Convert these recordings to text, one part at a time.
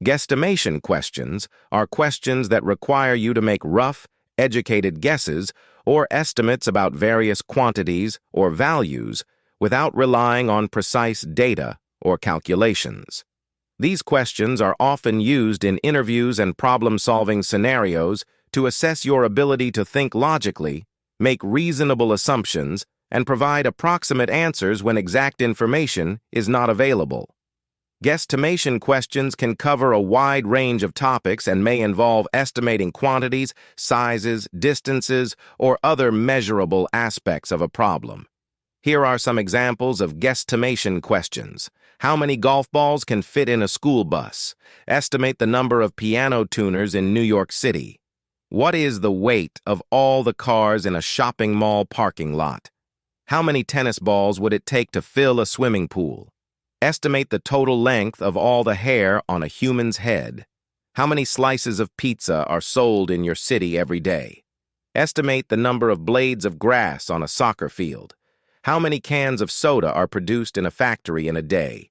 Guesstimation questions are questions that require you to make rough, educated guesses or estimates about various quantities or values without relying on precise data or calculations. These questions are often used in interviews and problem-solving scenarios to assess your ability to think logically, make reasonable assumptions, and provide approximate answers when exact information is not available. Guesstimation questions can cover a wide range of topics and may involve estimating quantities, sizes, distances, or other measurable aspects of a problem. Here are some examples of guesstimation questions. How many golf balls can fit in a school bus? Estimate the number of piano tuners in New York City. What is the weight of all the cars in a shopping mall parking lot? How many tennis balls would it take to fill a swimming pool? Estimate the total length of all the hair on a human's head. How many slices of pizza are sold in your city every day? Estimate the number of blades of grass on a soccer field. How many cans of soda are produced in a factory in a day?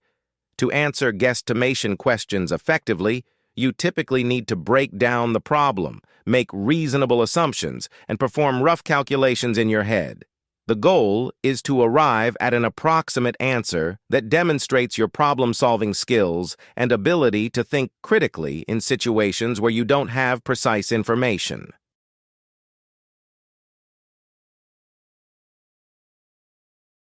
To answer guesstimation questions effectively, you typically need to break down the problem, make reasonable assumptions, and perform rough calculations in your head. The goal is to arrive at an approximate answer that demonstrates your problem-solving skills and ability to think critically in situations where you don't have precise information.